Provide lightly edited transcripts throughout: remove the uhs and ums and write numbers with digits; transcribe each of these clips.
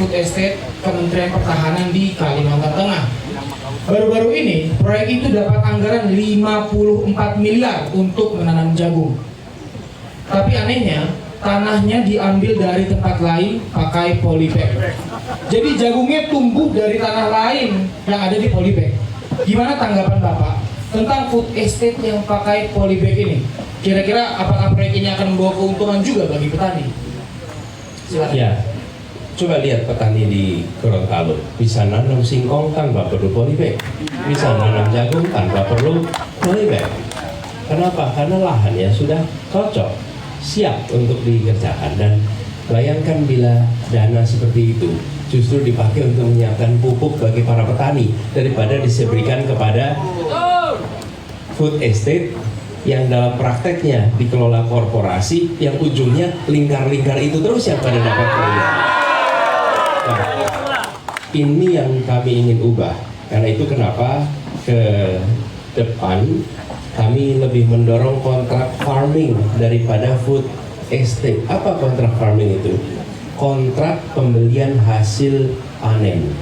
food estate Kementerian Pertahanan di Kalimantan Tengah. Baru-baru ini proyek itu dapat anggaran 54 miliar untuk menanam jagung. Tapi anehnya tanahnya diambil dari tempat lain pakai polybag. Jadi jagungnya tumbuh dari tanah lain yang ada di polybag. Gimana tanggapan Bapak tentang food estate yang pakai polybag ini? Kira-kira apakah proyek ini akan membawa keuntungan juga bagi petani? Silakan. Ya, coba lihat petani di Gorontalo, bisa nanam singkong tanpa perlu polybag, bisa nanam jagung tanpa perlu polybag. Kenapa? Karena lahannya sudah cocok, siap untuk dikerjakan. Dan bayangkan bila dana seperti itu justru dipakai untuk menyiapkan pupuk bagi para petani daripada diberikan kepada food estate yang dalam prakteknya dikelola korporasi yang ujungnya lingkar-lingkar itu terus yang pada dapat proyek. Nah, ini yang kami ingin ubah. Karena itu kenapa ke depan kami lebih mendorong kontrak farming daripada food estate. Apa kontrak farming itu? Kontrak pembelian hasil panen.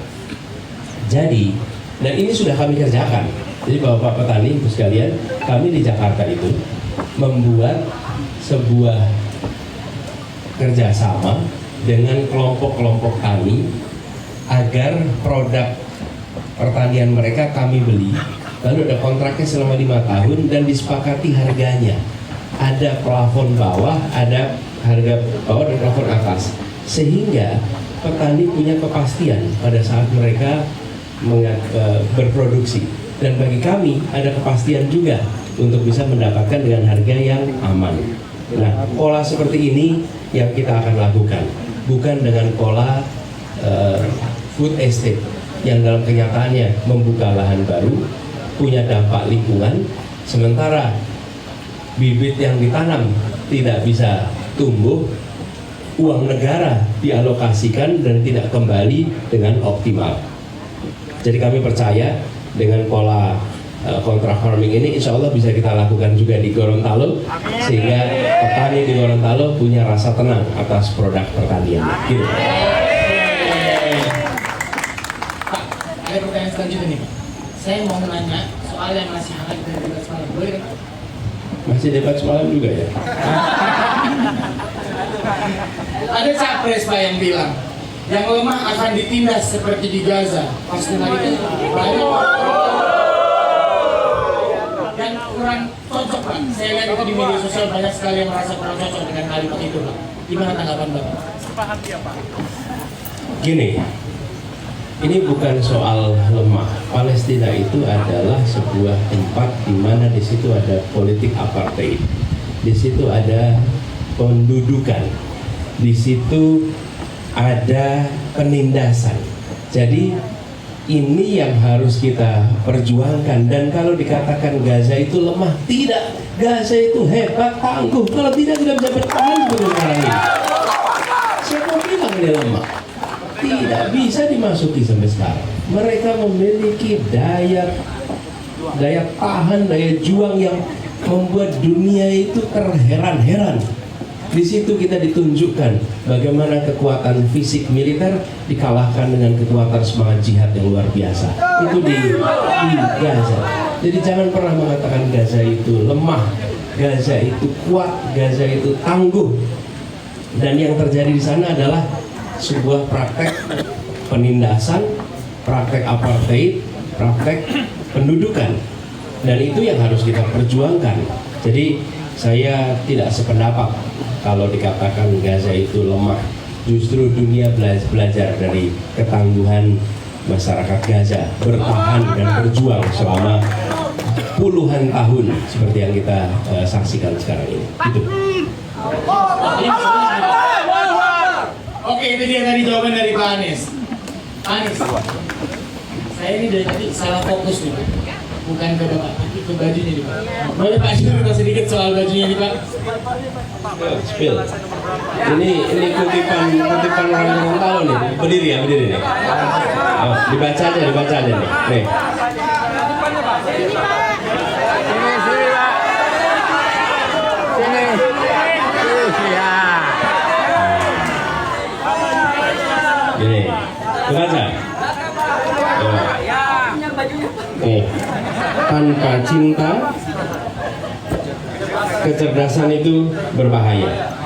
Jadi, dan ini sudah kami kerjakan. Jadi Bapak petani Ibu sekalian, kami di Jakarta itu membuat sebuah kerjasama dengan kelompok-kelompok tani agar produk pertanian mereka kami beli. Lalu ada kontraknya selama 5 tahun dan disepakati harganya. Ada plafon bawah, ada harga bawah dan plafon atas. Sehingga petani punya kepastian pada saat mereka berproduksi. Dan bagi kami ada kepastian juga untuk bisa mendapatkan dengan harga yang aman. Nah, pola seperti ini yang kita akan lakukan, bukan dengan pola food estate yang dalam kenyataannya membuka lahan baru, punya dampak lingkungan, sementara bibit yang ditanam tidak bisa tumbuh, uang negara dialokasikan dan tidak kembali dengan optimal. Jadi kami percaya dengan pola kontrak farming ini insya Allah bisa kita lakukan juga di Gorontalo, sehingga petani di Gorontalo punya rasa tenang atas produk pertanian. Gitu. Pak, ada pertanyaan selanjutnya nih Pak. Saya mau menanya soal yang masih hangat dari debat semalam, boleh kan? Masih debat semalam juga ya? Ada capres Pak yang bilang yang lemah akan ditindas seperti di Gaza. Pas dengar itu banyak yang kurang cocok Pak. Saya lihat itu di media sosial banyak sekali yang merasa kurang cocok dengan kalimat itu Pak. Gimana tanggapan Bapak? Gini, ini bukan soal lemah. Palestina itu adalah sebuah tempat di mana di situ ada politik apartheid, di situ ada pendudukan, di situ ada penindasan. Jadi ini yang harus kita perjuangkan. Dan kalau dikatakan Gaza itu lemah, tidak. Gaza itu hebat, tangguh. Kalau tidak bisa bertahan seperti sekarang ini. Siapa bilang ini lemah? Tidak bisa dimasuki sampai sekarang. Mereka memiliki daya tahan, daya juang yang membuat dunia itu terheran-heran. Di situ kita ditunjukkan bagaimana kekuatan fisik militer dikalahkan dengan kekuatan semangat jihad yang luar biasa. Itu di Gaza. Jadi jangan pernah mengatakan Gaza itu lemah, Gaza itu kuat, Gaza itu tangguh. Dan yang terjadi di sana adalah sebuah praktek penindasan, praktek apartheid, praktek pendudukan. Dan itu yang harus kita perjuangkan. Jadi saya tidak sependapat kalau dikatakan Gaza itu lemah. Justru dunia belajar dari ketangguhan masyarakat Gaza, bertahan dan berjuang selama puluhan tahun seperti yang kita saksikan sekarang ini. Itu. Oke, itu dia tadi jawaban dari Pak Anies. Anies, saya ini dari tadi salah fokus nih Pak. Bukan ke Bapak, tapi ke bajunya nih Pak. Boleh Pak cerita sedikit soal bajunya nih Pak? Spill. Ini kutipan orang Gorontalo nih. Berdiri nih. Oh, dibaca aja nih. Nih. Ini, kebaca. Tanpa cinta, kecerdasan itu berbahaya.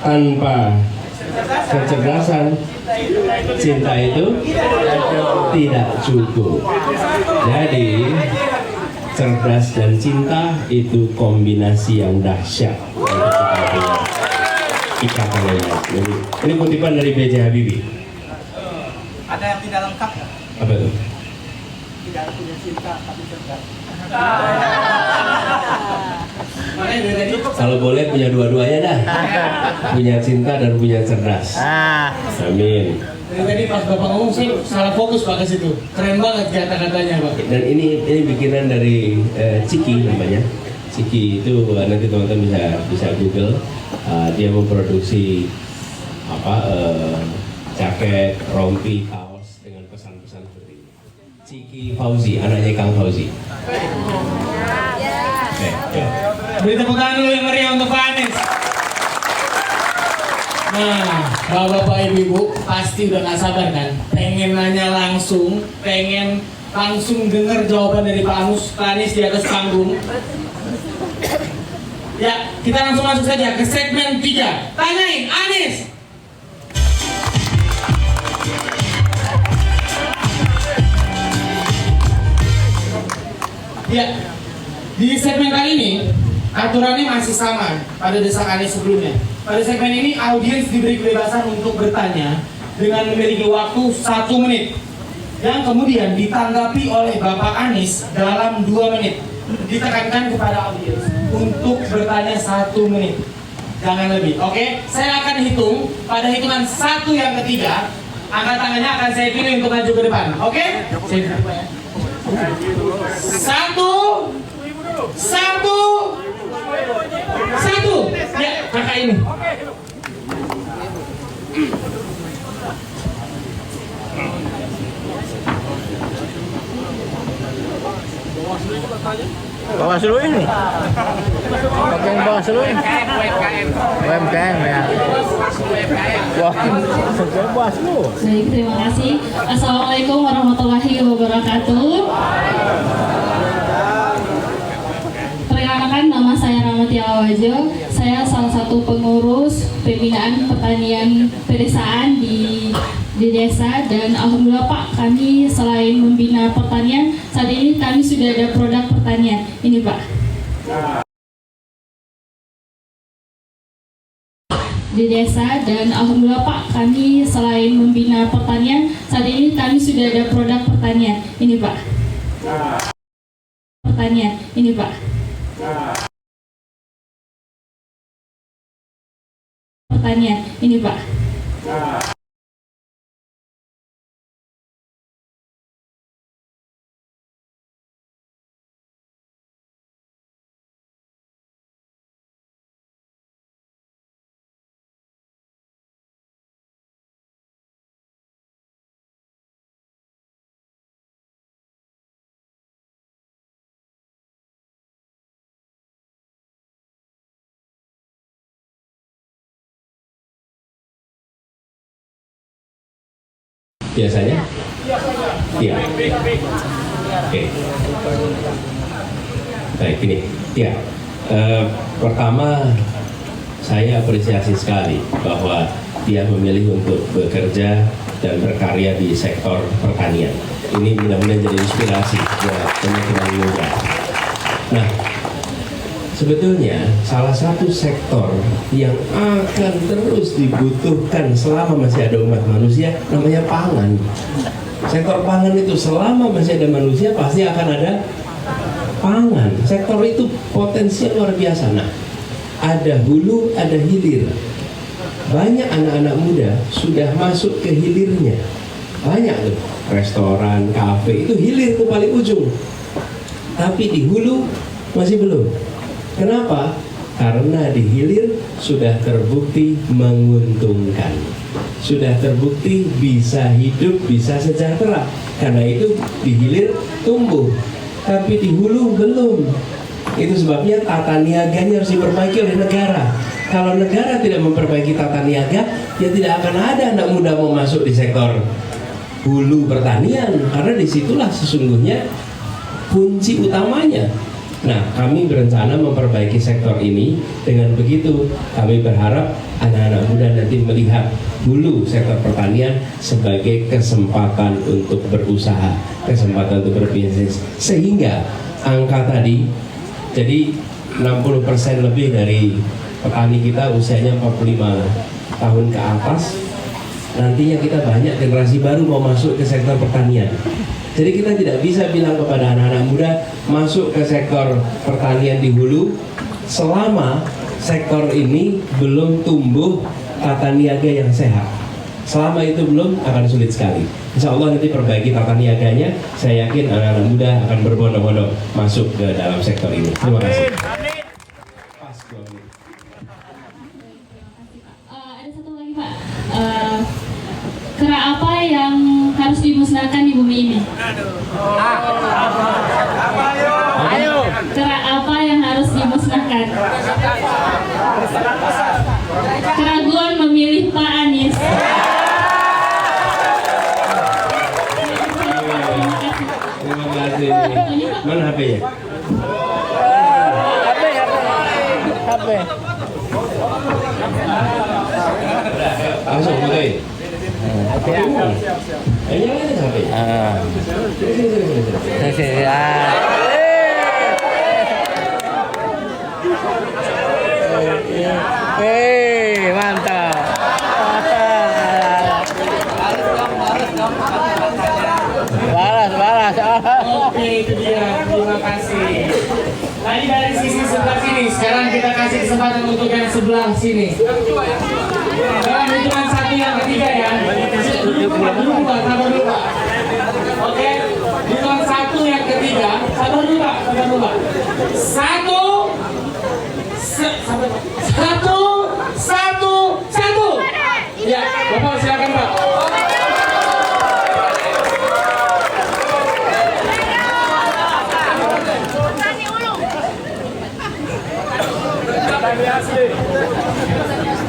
Tanpa kecerdasan, cinta itu tidak cukup. Jadi cerdas dan cinta itu kombinasi yang dahsyat untuk kita punya ikatannya. Ini kutipan dari B.J. Habibie. Ada yang tidak lengkap ya? Apa itu? Tidak punya cinta tapi cerdas. Kalau boleh punya dua-duanya dah. Punya cinta dan punya cerdas. Amin. Dari tadi pas Bapak ngomong sih salah fokus Pak ke situ. Keren banget kata-katanya Pak. Dan ini bikinan dari Ciki namanya. Ciki itu nanti teman-teman bisa Google. Dia memproduksi jaket, rompi, kaos dengan pesan-pesan seperti ini. Ciki Fauzi, anaknya Kang Fauzi. Beri tepuk tangan dulu yang meriah untuk Pak Anies. Nah, bapak-bapak ibu-ibu pasti udah gak sabar kan? Pengen nanya langsung, pengen langsung dengar jawaban dari Pak Anies di atas panggung. Ya, kita langsung masuk saja ke segmen 3. Tanyain Anies. Ya, di segmen kali ini aturannya masih sama pada Desak Anies sebelumnya. Pada segmen ini audiens diberi kebebasan untuk bertanya dengan memiliki waktu 1 menit yang kemudian ditanggapi oleh Bapak Anies dalam 2 menit. Ditekankan kepada audiens untuk bertanya 1 menit, jangan lebih. Oke, saya akan hitung. Pada hitungan 1 yang ketiga, angkat tangannya akan saya pilih untuk maju ke depan. Oke? 1. Ya, kakak ini. Bawaslu ini. Pakai Bawaslu ini. UMKM ya. Wah, Bawaslu. Baik, terima kasih. Assalamualaikum warahmatullahi wabarakatuh. Perkenalkan, nama saya Ramati Awajo. Saya salah satu pengurus pembinaan pertanian pedesaan di desa, dan alhamdulillah Pak, kami selain membina pertanian, saat ini kami sudah ada produk pertanian. Ini Pak. Di desa, dan alhamdulillah Pak, kami selain membina pertanian, saat ini kami sudah ada produk pertanian. Ini Pak. Pertanian. Ini Pak. Pertanian. Ini Pak. Biasanya? Iya. Oke. Baik, ini. Ya. Pertama, saya apresiasi sekali bahwa dia memilih untuk bekerja dan berkarya di sektor pertanian. Ini mudah-mudahan jadi inspirasi buat teman-teman muda. Nah, sebetulnya salah satu sektor yang akan terus dibutuhkan selama masih ada umat manusia namanya pangan. Sektor pangan itu selama masih ada manusia pasti akan ada pangan. Sektor itu potensial luar biasa. Nah, ada hulu, ada hilir. Banyak anak-anak muda sudah masuk ke hilirnya. Banyak tuh, restoran, kafe, itu hilir tuh paling ujung. Tapi di hulu masih belum. Kenapa? Karena di hilir sudah terbukti menguntungkan, sudah terbukti bisa hidup, bisa sejahtera. Karena itu di hilir tumbuh, tapi di hulu belum. Itu sebabnya tata niaganya harus diperbaiki oleh negara. Kalau negara tidak memperbaiki tata niaga, ya tidak akan ada anak muda mau masuk di sektor hulu pertanian, karena disitulah sesungguhnya kunci utamanya. Nah, kami berencana memperbaiki sektor ini. Dengan begitu, kami berharap anak-anak muda nanti melihat hulu sektor pertanian sebagai kesempatan untuk berusaha, kesempatan untuk berbisnis, sehingga angka tadi, jadi 60% lebih dari petani kita usianya 45 tahun ke atas. Nantinya kita banyak generasi baru mau masuk ke sektor pertanian. Jadi kita tidak bisa bilang kepada anak-anak muda masuk ke sektor pertanian di hulu selama sektor ini belum tumbuh tata niaga yang sehat. Selama itu belum, akan sulit sekali. Insya Allah nanti perbaiki tata niaganya, saya yakin anak-anak muda akan berbondong-bondong masuk ke dalam sektor ini. Terima kasih. Pas, Ada satu lagi Pak, kera apa yang harus dimusnahkan di bumi ini? Ayo. Kera apa yang harus dimusnahkan? Keraguan memilih Pak Anies. Terima kasih. Mana HP-nya? HP. Langsung fotoin. Yang lain HP. Sini. Mantap. Balas. Oke, itu dia. Terima kasih. Tadi dari sisi sebelah sini, sekarang kita kasih kesempatan untuk yang sebelah sini. Dalam hitungan 1 yang ketiga ya. Dulu Pak, sabar dulu Pak. Oke, hitungan 1 yang ketiga. Sabar dulu Pak. 1. Ya, Bapak silakan Pak.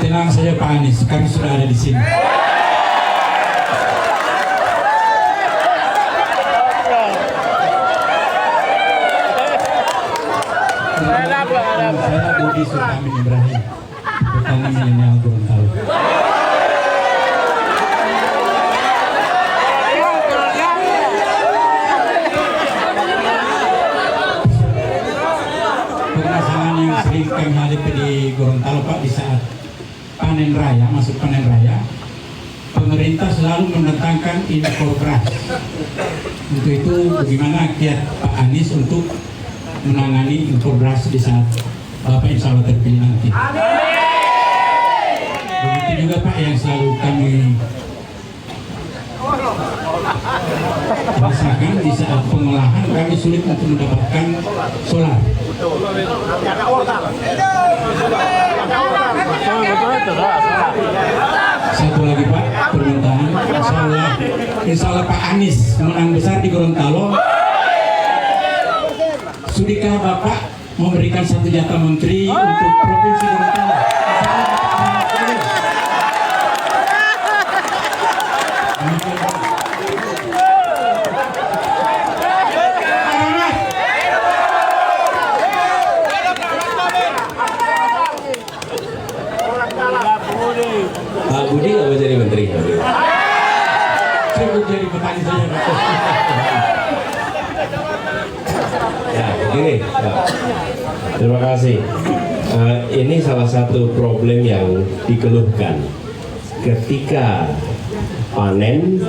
Tenang saja Pak Anies, kami sudah ada di sini. Saya Budi Sulaiman Ibrahim, petani milenial Gorontalo. Permasalahan yang sering kami hadapi di Gorontalo Pak, di saat panen raya, masuk panen raya, pemerintah selalu mendatangkan impor beras. Untuk itu bagaimana kiat Pak Anies untuk menangani impor beras di saat Bapak insya Allah terpilih nanti. Begitu juga Pak yang selalu kami rasakan di saat pengolahan kami sulit untuk mendapatkan solar. Satu lagi Pak, permintaan insya Allah Pak Anies menang besar di Gorontalo. Sudikah Bapak memberikan 1 jatah menteri untuk Provinsi Gorontalo? Pak Budi nggak mau jadi menteri? Saya mau jadi petani saja Pak. Ya, begini. Ya. Terima kasih. Ini salah satu problem yang dikeluhkan. Ketika panen,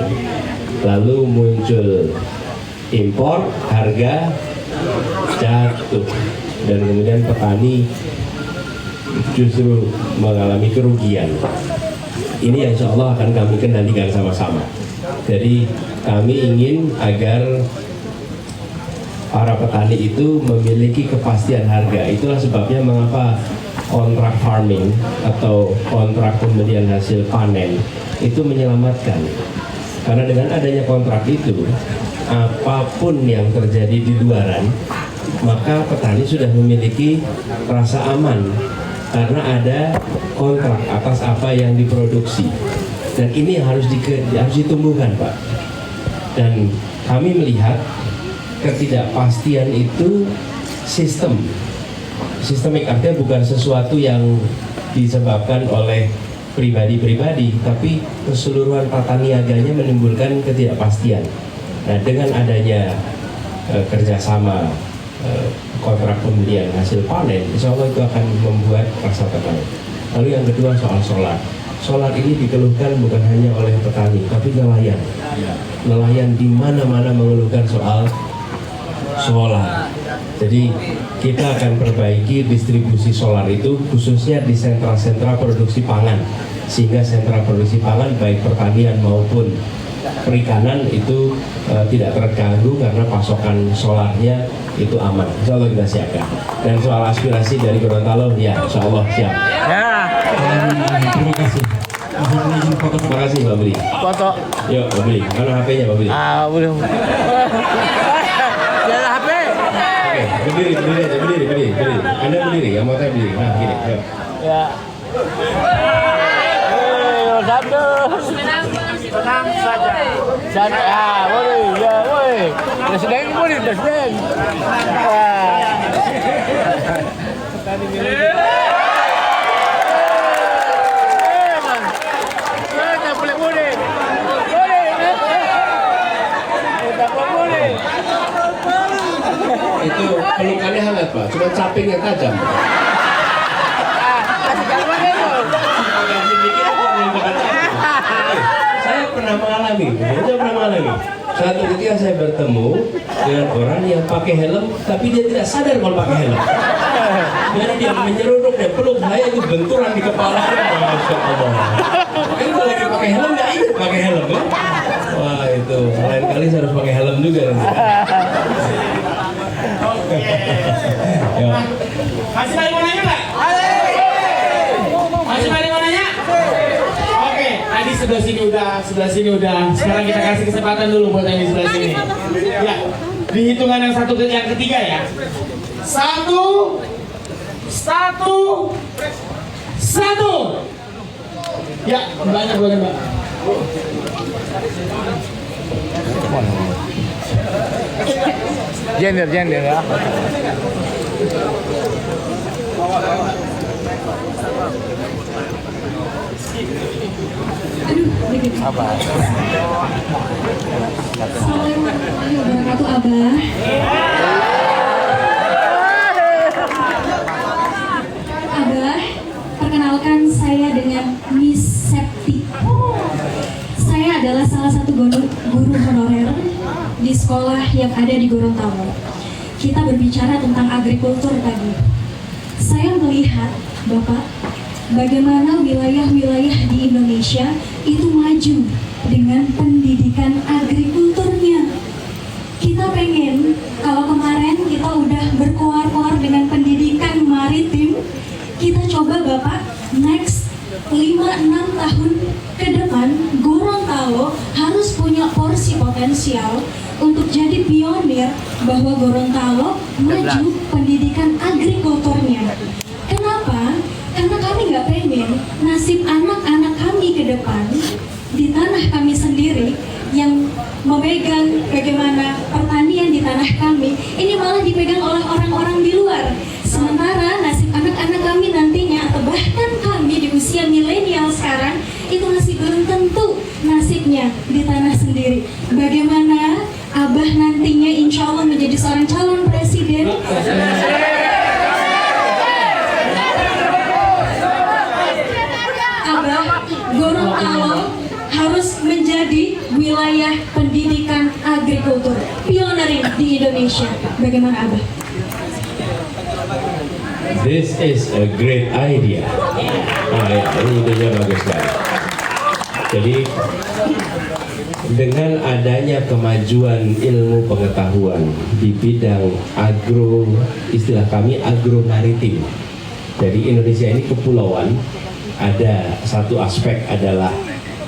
lalu muncul impor, harga jatuh, dan kemudian petani justru mengalami kerugian. Ini yang insya Allah akan kami kendalikan sama-sama. Jadi kami ingin agar para petani itu memiliki kepastian harga. Itulah sebabnya mengapa kontrak farming atau kontrak pembelian hasil panen itu menyelamatkan. Karena dengan adanya kontrak itu, apapun yang terjadi di luaran, maka petani sudah memiliki rasa aman karena ada kontrak atas apa yang diproduksi, dan ini harus ditumbuhkan, Pak. Dan kami melihat ketidakpastian itu sistemik, artinya bukan sesuatu yang disebabkan oleh pribadi-pribadi, tapi keseluruhan tata niaganya menimbulkan ketidakpastian. Nah, dengan adanya kerjasama kontrak pembelian hasil panen, insya Allah itu akan membuat rasa tenang. Lalu yang kedua soal solar. Solar ini dikeluhkan bukan hanya oleh petani, tapi nelayan. Nelayan di mana-mana mengeluhkan soal solar. Jadi kita akan perbaiki distribusi solar itu khususnya di sentra-sentra produksi pangan, sehingga sentra produksi pangan baik pertanian maupun perikanan itu tidak terganggu karena pasokan solarnya itu aman. Insya Allah kita siapkan. Dan soal aspirasi dari Gorontalo, ya insya Allah siap. Ya. Terima kasih. Mohon izin foto. Terima kasih Mbak Beli. Foto. Yuk Mbak Beli, mana HP-nya Mbak Beli? Ah, belum. Jangan HP. Oke, berdiri aja, berdiri. Anda berdiri, yang mau saya berdiri. Nah, gini, yuk. Ya. Satu. Tenang saja. Boleh. Ya, boleh. Presiden boleh, presiden. Itu pelukannya hangat Pak, cuma caping yang tajam. Saya pernah mengalami. Suatu ketika saya bertemu dengan orang yang pakai helm, tapi dia tidak sadar kalau pakai helm. Jadi dia menyeruduk dan peluk saya, itu benturan di kepala. Masya Allah. Ini kalau lagi pakai helm nggak ingat pakai helm kan? Wah itu, lain kali saya harus pakai helm juga nanti. Ya. Masih ada yang mau nanya nggak? Masih ada yang mau nanya? Oke, tadi sebelah sini udah. Sekarang kita kasih kesempatan dulu buat yang di sebelah sini. Ya, di hitungan yang ketiga ya. Satu. Ya, banyak Mbak. Gender ya. Apa? Assalamualaikum warahmatullahi wabarakatuh, Abah. Abah, perkenalkan saya dengan Miss Septi. Saya adalah salah satu guru honorer di sekolah yang ada di Gorontalo. Kita berbicara tentang agrikultur tadi. Saya melihat, Bapak, bagaimana wilayah-wilayah di Indonesia itu maju dengan pendidikan agrikulturnya. Kita pengen, kalau kemarin kita udah berkoar-koar dengan pendidikan maritim, kita coba Bapak, next 5-6 tahun ke depan, Gorontalo harus punya porsi potensial untuk jadi pionir bahwa Gorontalo maju pendidikan agrikulturnya. Kenapa? Karena kami nggak pengen nasib anak-anak kami ke depan di tanah kami sendiri yang memegang bagaimana pertanian di tanah kami, ini malah dipegang oleh orang-orang di luar. Sementara nasib anak-anak kami nantinya atau bahkan kami di usia milenial sekarang itu masih belum tentu nasibnya di tanah sendiri. Bagaimana Abah nantinya insya Allah menjadi seorang calon presiden? Abah, Gorontalo harus menjadi wilayah pendidikan agrikultur pioneering di Indonesia. Bagaimana Abah? This is a great idea. Nah, ya, ini idenya bagus sekali. Jadi dengan adanya kemajuan ilmu pengetahuan di bidang agro, istilah kami agro maritim. Jadi Indonesia ini kepulauan, ada satu aspek adalah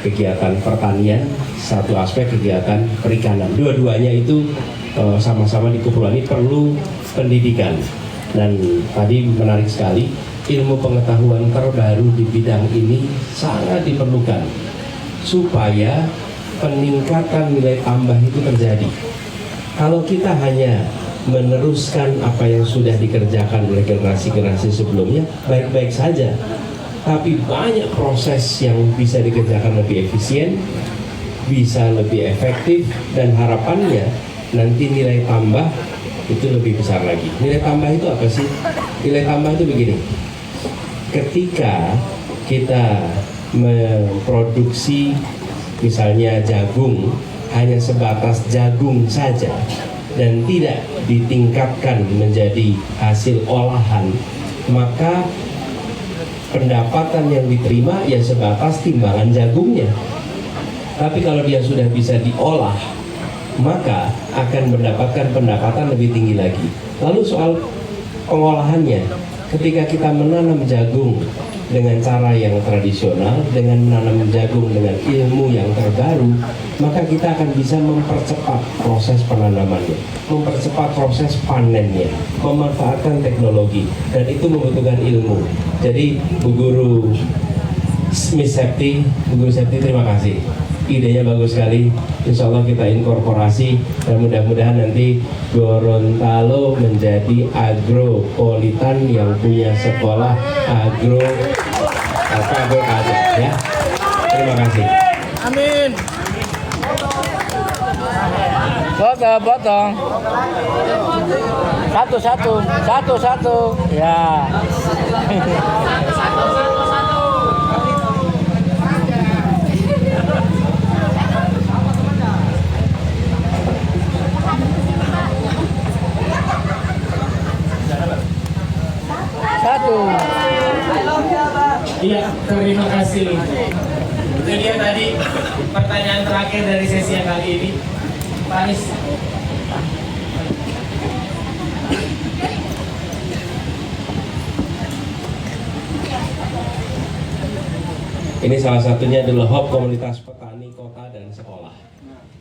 kegiatan pertanian, satu aspek kegiatan perikanan. Dua-duanya itu sama-sama di kepulauan ini perlu pendidikan. Dan tadi menarik sekali, ilmu pengetahuan terbaru di bidang ini sangat diperlukan supaya peningkatan nilai tambah itu terjadi. Kalau kita hanya meneruskan apa yang sudah dikerjakan oleh generasi-generasi sebelumnya, baik-baik saja. Tapi banyak proses yang bisa dikerjakan lebih efisien, bisa lebih efektif, dan harapannya nanti nilai tambah itu lebih besar lagi. Nilai tambah itu apa sih? Nilai tambah itu begini. Ketika kita memproduksi misalnya jagung hanya sebatas jagung saja dan tidak ditingkatkan menjadi hasil olahan, maka pendapatan yang diterima ya sebatas timbangan jagungnya. Tapi kalau dia sudah bisa diolah, maka akan mendapatkan pendapatan lebih tinggi lagi. Lalu soal pengolahannya, ketika kita menanam jagung dengan cara yang tradisional, dengan menanam jagung dengan ilmu yang terbaru, maka kita akan bisa mempercepat proses penanamannya, mempercepat proses panennya, memanfaatkan teknologi, dan itu membutuhkan ilmu. Jadi Bu Guru Miss Septi, Bu Guru Septi, terima kasih. Idenya bagus sekali. Insya Allah kita inkorporasi dan mudah-mudahan nanti Gorontalo menjadi agropolitan yang punya sekolah agro ya. Terima kasih. Amin. Potong. Satu. Ya. Satu. Iya, terima kasih. Itu dia tadi pertanyaan terakhir dari sesi yang kali ini. Pak Anies. Ini salah satunya adalah hub komunitas petani kota dan sekolah.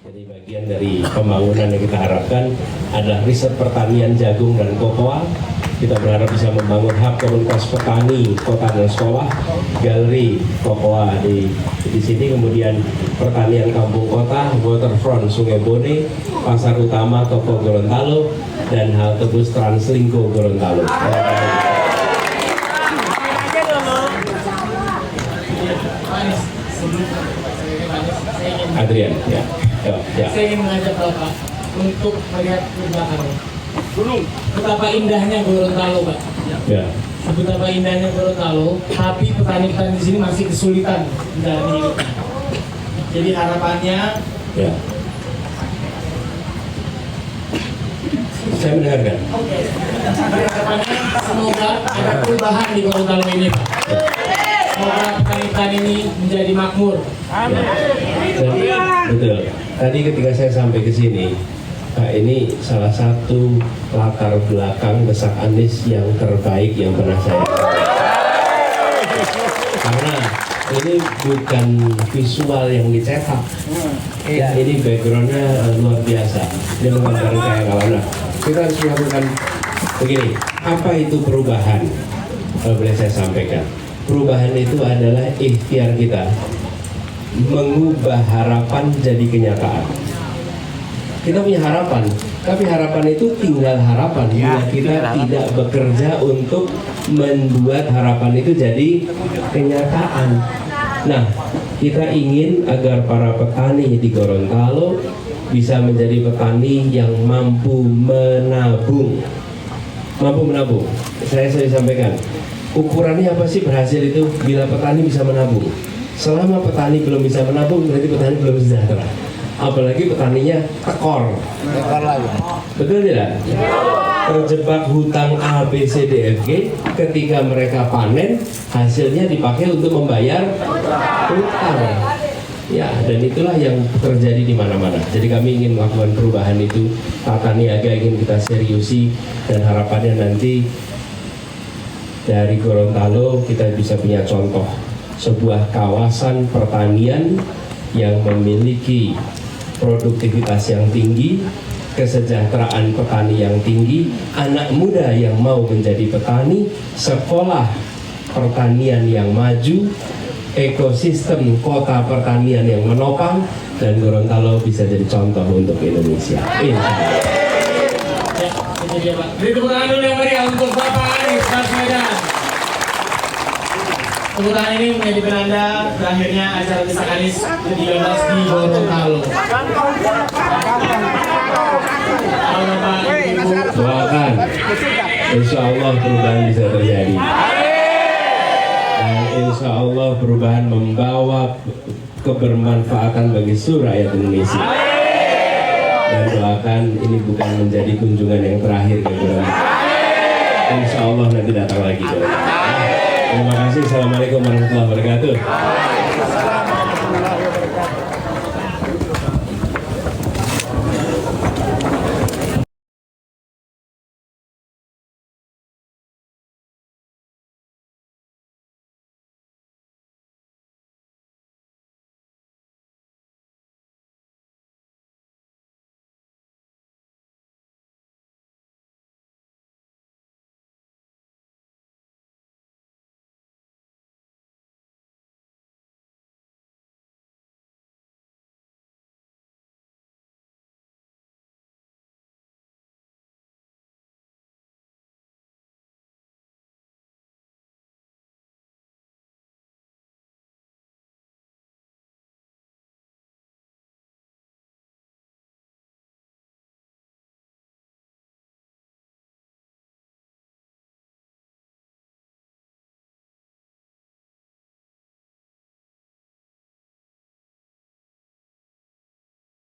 Jadi bagian dari pembangunan yang kita harapkan adalah riset pertanian jagung dan kokoa. Kita berharap bisa membangun hub komunitas petani kota dan sekolah, galeri kokoa di sini, kemudian pertanian kampung kota, waterfront Sungai Bone, pasar utama toko Gorontalo, dan halte bus Translingko Gorontalo. Adrian, ya. Saya ingin mengajak Bapak untuk melihat ke belakang. Betapa indahnya Gorontalo, Pak. Ya. Betapa indahnya Gorontalo, tapi petani-petani di sini masih kesulitan menjalani hidup. Jadi harapannya, Ya. Saya mendengarkan. harapannya semoga ada perubahan di Gorontalo ini, Pak. Semoga petani-petani ini menjadi makmur. Jadi, betul. Tadi ketika saya sampai ke sini, Pak, ini salah satu latar belakang Desak Anies yang terbaik yang pernah saya lihat. Karena ini bukan visual yang dicetak, ya, ini backgroundnya luar biasa. Dia menggambarkan kayak kalau kita harus melakukan begini. Apa itu perubahan? Kalau boleh saya sampaikan, perubahan itu adalah ikhtiar kita mengubah harapan jadi kenyataan. Kita punya harapan, tapi harapan itu tinggal harapan. Bila kita tidak bekerja untuk membuat harapan itu jadi kenyataan. Nah, kita ingin agar para petani di Gorontalo bisa menjadi petani yang mampu menabung. Mampu menabung. Saya sampaikan, ukurannya apa sih berhasil itu? Bila petani bisa menabung. Selama petani belum bisa menabung, berarti petani belum sejahtera. Apalagi petaninya tekor lagi. Betul tidak? Terjebak hutang A, B, C, D, F, G. Ketika mereka panen, hasilnya dipakai untuk membayar hutang. Ya, dan itulah yang terjadi di mana-mana. Jadi kami ingin melakukan perubahan itu. Tata niaga ingin kita seriusi, dan harapannya nanti dari Gorontalo kita bisa punya contoh sebuah kawasan pertanian yang memiliki produktivitas yang tinggi, kesejahteraan petani yang tinggi, anak muda yang mau menjadi petani, sekolah pertanian yang maju, ekosistem kota pertanian yang menopang, dan Gorontalo bisa jadi contoh untuk Indonesia. Insya Allah. Ya, itu dia Pak. Beri tepuk tangan dulu yang meriah untuk Bapak Anies Baswedan. Tepuk tangan ini menjadi penanda berakhirnya acara Desak Anies ke-13 di Gorontalo. Halo Bapak, Ibu. Doakan, insya Allah perubahan bisa terjadi. Dan insya Allah perubahan membawa kebermanfaatan bagi seluruh rakyat Indonesia. Dan doakan ini bukan menjadi kunjungan yang terakhir ke Gorontalo. Insya Allah nanti datang lagi ke Gorontalo. Terima kasih. Assalamualaikum warahmatullahi wabarakatuh.